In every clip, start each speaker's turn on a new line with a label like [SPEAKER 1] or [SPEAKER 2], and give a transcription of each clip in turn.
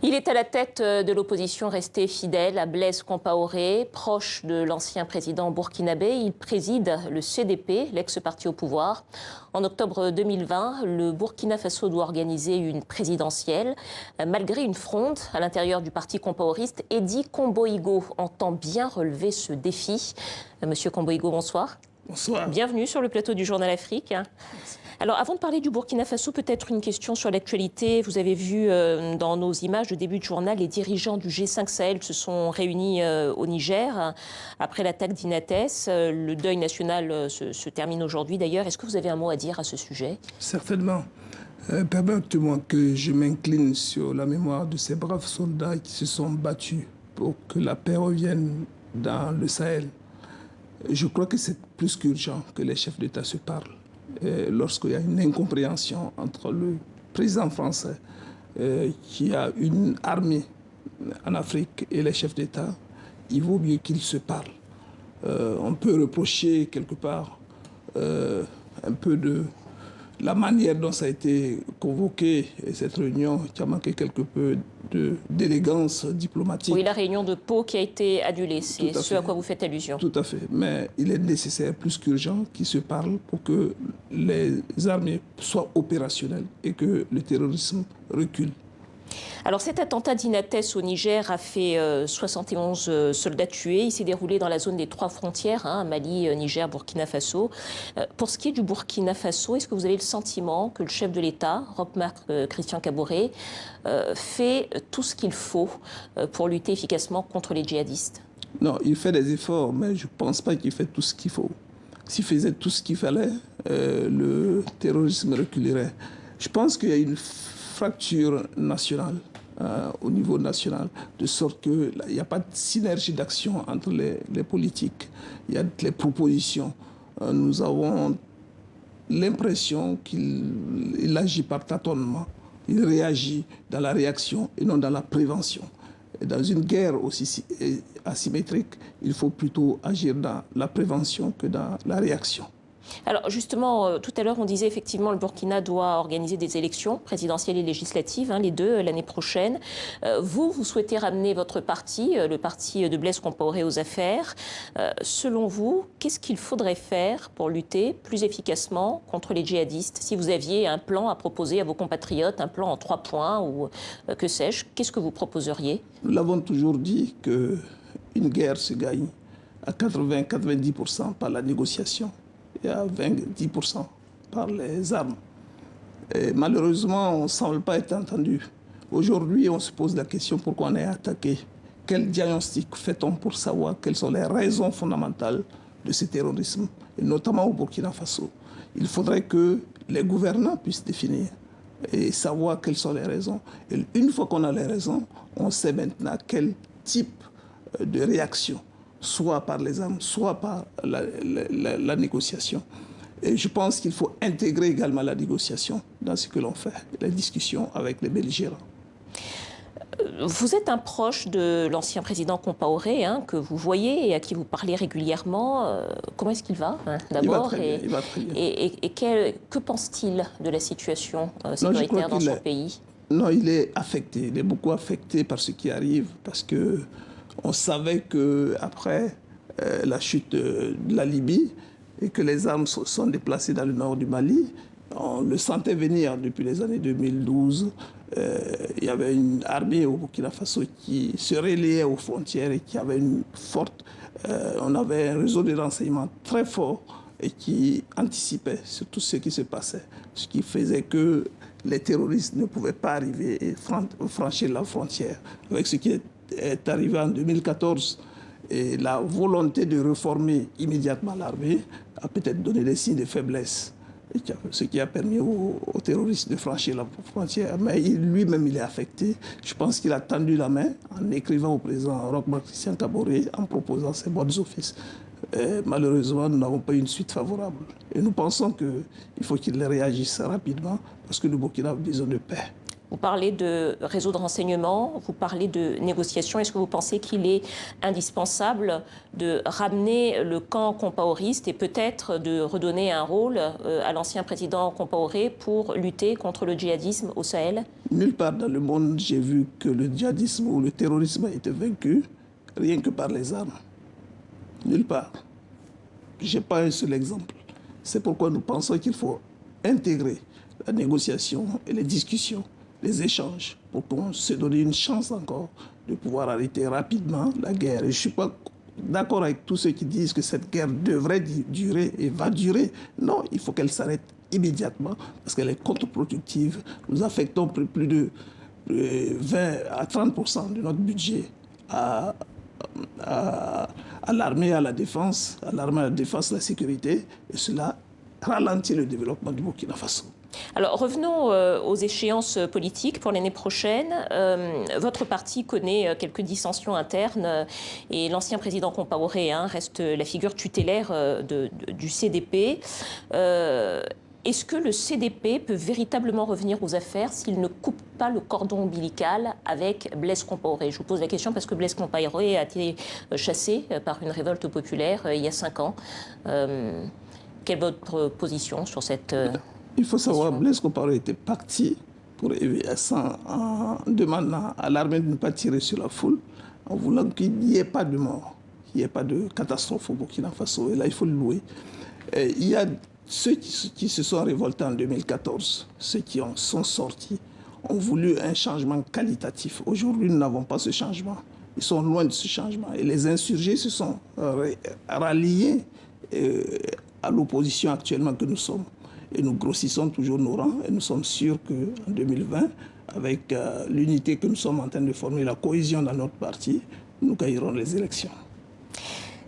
[SPEAKER 1] Il est à la tête de l'opposition restée fidèle à Blaise Compaoré, proche de l'ancien président burkinabé. Il préside le CDP, l'ex-parti au pouvoir. En octobre 2020, le Burkina Faso doit organiser une présidentielle. Malgré une fronde à l'intérieur du parti compaoriste, Eddy Komboigo entend bien relever ce défi. Monsieur Komboigo, bonsoir.
[SPEAKER 2] Bonsoir.
[SPEAKER 1] Bienvenue sur le plateau du Journal Afrique. Merci. Alors, avant de parler du Burkina Faso, peut-être une question sur l'actualité. Vous avez vu dans nos images de début de journal, les dirigeants du G5 Sahel se sont réunis au Niger après l'attaque d'Inates. Le deuil national se termine aujourd'hui d'ailleurs. Est-ce que vous avez un mot à dire à ce sujet?
[SPEAKER 2] Certainement. Permettez-moi que je m'incline sur la mémoire de ces braves soldats qui se sont battus pour que la paix revienne dans le Sahel. Je crois que c'est plus qu'urgent que les chefs d'État se parlent. Lorsqu'il y a une incompréhension entre le président français qui a une armée en Afrique et les chefs d'État, il vaut mieux qu'ils se parlent. On peut reprocher quelque part un peu de la manière dont ça a été convoqué, cette réunion qui a manqué quelque peu d'élégance diplomatique.
[SPEAKER 1] Oui, la réunion de Pau qui a été annulée, c'est ce à quoi vous faites allusion.
[SPEAKER 2] Tout à fait, mais il est nécessaire, plus qu'urgent, qu'ils se parlent pour que les armées soient opérationnelles et que le terrorisme recule.
[SPEAKER 1] Alors cet attentat d'Inates au Niger a fait 71 soldats tués. Il s'est déroulé dans la zone des 3 frontières, Mali, Niger, Burkina Faso. Pour ce qui est du Burkina Faso, est-ce que vous avez le sentiment que le chef de l'État, Roch-Marc Christian Kaboré, fait tout ce qu'il faut pour lutter efficacement contre les djihadistes?
[SPEAKER 2] Non, il fait des efforts, mais je ne pense pas qu'il fait tout ce qu'il faut. S'il faisait tout ce qu'il fallait, le terrorisme reculerait. Je pense qu'il y a une fracture nationale, au niveau national, de sorte qu'il n'y a pas de synergie d'action entre les politiques. Il y a les propositions. Nous avons l'impression qu'il agit par tâtonnement. Il réagit dans la réaction et non dans la prévention. Et dans une guerre aussi asymétrique, il faut plutôt agir dans la prévention que dans la réaction.
[SPEAKER 1] Alors justement, tout à l'heure, on disait effectivement le Burkina doit organiser des élections présidentielles et législatives, les deux, l'année prochaine. Vous souhaitez ramener votre parti, le parti de Blaise Compaoré, aux affaires. Selon vous, qu'est-ce qu'il faudrait faire pour lutter plus efficacement contre les djihadistes? Si vous aviez un plan à proposer à vos compatriotes, un plan en 3 points ou que sais-je, qu'est-ce que vous proposeriez?
[SPEAKER 2] Nous l'avons toujours dit qu'une guerre se gagne à 80-90% par la négociation et à 20-10% par les armes. Et malheureusement, on ne semble pas être entendu. Aujourd'hui, on se pose la question pourquoi on est attaqué. Quel diagnostic fait-on pour savoir quelles sont les raisons fondamentales de ce terrorisme, et notamment au Burkina Faso? Il faudrait que les gouvernants puissent définir et savoir quelles sont les raisons. Et une fois qu'on a les raisons, on sait maintenant quel type de réaction, soit par les armes, soit par la négociation. Et je pense qu'il faut intégrer également la négociation dans ce que l'on fait, les discussions avec les belligérants.
[SPEAKER 1] Vous êtes un proche de l'ancien président Compaoré, que vous voyez et à qui vous parlez régulièrement. Comment est-ce qu'il va, d'abord?
[SPEAKER 2] Il va très bien.
[SPEAKER 1] Et que pense-t-il de la situation sécuritaire dans son pays?
[SPEAKER 2] Non, il est affecté. Il est beaucoup affecté par ce qui arrive, parce que on savait qu'après la chute de la Libye et que les armes sont déplacées dans le nord du Mali, on le sentait venir depuis les années 2012. Il y avait une armée au Burkina Faso qui se relayait aux frontières et qui avait une forte... on avait un réseau de renseignement très fort et qui anticipait sur tout ce qui se passait. Ce qui faisait que les terroristes ne pouvaient pas arriver et franchir la frontière. Avec ce qui est arrivé en 2014, et la volonté de réformer immédiatement l'armée a peut-être donné des signes de faiblesse, ce qui a permis aux terroristes de franchir la frontière. Mais lui-même, il est affecté. Je pense qu'il a tendu la main en écrivant au président Roch-Marc Christian Kaboré, en proposant ses bonnes offices. Malheureusement, nous n'avons pas eu une suite favorable. Et nous pensons qu'il faut qu'il réagisse rapidement, parce que le Burkina a besoin de paix.
[SPEAKER 1] Vous parlez de réseau de renseignement, vous parlez de négociation. Est-ce que vous pensez qu'il est indispensable de ramener le camp compaoriste et peut-être de redonner un rôle à l'ancien président Compaoré pour lutter contre le djihadisme au Sahel?
[SPEAKER 2] Nulle part dans le monde, j'ai vu que le djihadisme ou le terrorisme a été vaincu rien que par les armes. Nulle part. Je n'ai pas un seul exemple. C'est pourquoi nous pensons qu'il faut intégrer la négociation et les discussions, les échanges, pour qu'on se donne une chance encore de pouvoir arrêter rapidement la guerre. Et je ne suis pas d'accord avec tous ceux qui disent que cette guerre devrait durer et va durer. Non, il faut qu'elle s'arrête immédiatement parce qu'elle est contre-productive. Nous affectons plus de 20 à 30% de notre budget à l'armée, à la défense, à l'armée, à la défense, à la sécurité, et cela ralentit le développement du Burkina Faso.
[SPEAKER 1] Alors revenons aux échéances politiques pour l'année prochaine. Votre parti connaît quelques dissensions internes et l'ancien président Compaoré reste la figure tutélaire du CDP. Est-ce que le CDP peut véritablement revenir aux affaires s'il ne coupe pas le cordon ombilical avec Blaise Compaoré? Je vous pose la question parce que Blaise Compaoré a été chassé par une révolte populaire il y a 5 ans. Quelle est votre position sur cette
[SPEAKER 2] Il faut savoir que Blaise Compaoré était parti pour en demandant à l'armée de ne pas tirer sur la foule, en voulant qu'il n'y ait pas de mort, qu'il n'y ait pas de catastrophe au Burkina Faso. Et là, il faut le louer. Et il y a ceux qui se sont révoltés en 2014, ceux qui sont sortis, ont voulu un changement qualitatif. Aujourd'hui, nous n'avons pas ce changement. Ils sont loin de ce changement. Et les insurgés se sont ralliés à l'opposition actuellement que nous sommes. Et nous grossissons toujours nos rangs. Et nous sommes sûrs qu'en 2020, avec l'unité que nous sommes en train de former, la cohésion dans notre parti, nous gagnerons les élections.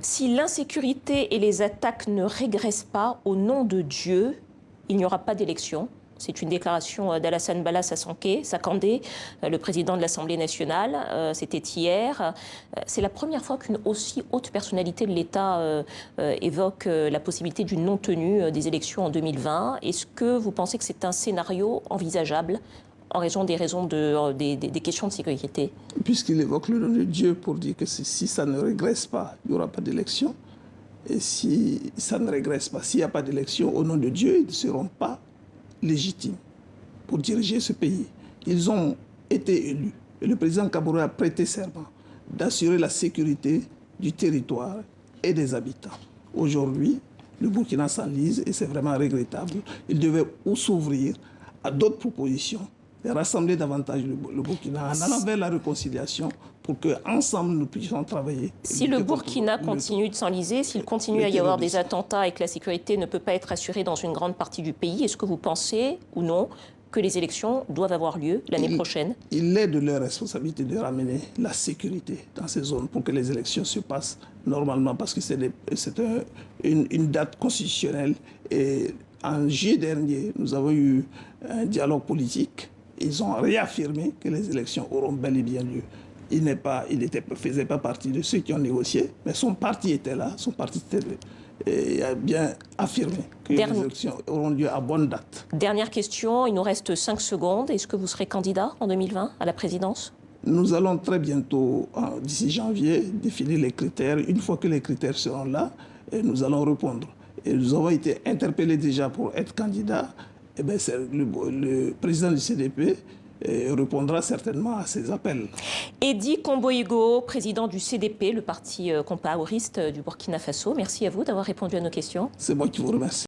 [SPEAKER 1] Si l'insécurité et les attaques ne régressent pas, au nom de Dieu, il n'y aura pas d'élection. C'est une déclaration d'Alassane Bala Sakandé, le président de l'Assemblée nationale. C'était hier. C'est la première fois qu'une aussi haute personnalité de l'État évoque la possibilité d'une non-tenue des élections en 2020. Est-ce que vous pensez que c'est un scénario envisageable en raison des questions de sécurité?
[SPEAKER 2] Puisqu'il évoque le nom de Dieu pour dire que si ça ne régresse pas, il n'y aura pas d'élection. Et si ça ne régresse pas, s'il n'y a pas d'élection, au nom de Dieu, ils ne seront pas légitimes pour diriger ce pays. Ils ont été élus. Et le président Kaboré a prêté serment d'assurer la sécurité du territoire et des habitants. Aujourd'hui, le Burkina s'enlise et c'est vraiment regrettable. Il devait s'ouvrir à d'autres propositions et rassembler davantage le Burkina en allant vers la réconciliation pour qu'ensemble nous puissions travailler.
[SPEAKER 1] Si le Burkina continue de s'enliser, s'il continue à y avoir des attentats et que la sécurité ne peut pas être assurée dans une grande partie du pays, est-ce que vous pensez ou non que les élections doivent avoir lieu l'année prochaine?
[SPEAKER 2] Il est de leur responsabilité de ramener la sécurité dans ces zones pour que les élections se passent normalement parce que c'est une date constitutionnelle. Et en juillet dernier, nous avons eu un dialogue politique. Ils ont réaffirmé que les élections auront bel et bien lieu. Il ne faisait pas partie de ceux qui ont négocié, mais son parti était là, et a bien affirmé que les élections auront lieu à bonne date.
[SPEAKER 1] Dernière question, il nous reste 5 secondes. Est-ce que vous serez candidat en 2020 à la présidence?
[SPEAKER 2] Nous allons très bientôt, d'ici janvier, définir les critères. Une fois que les critères seront là, nous allons répondre. Et nous avons été interpellés déjà pour être candidats. Eh bien, le président du CDP répondra certainement à ces appels.
[SPEAKER 1] Eddy Kombo-Igo, président du CDP, le parti compaoriste du Burkina Faso. Merci à vous d'avoir répondu à nos questions.
[SPEAKER 2] C'est moi qui vous remercie.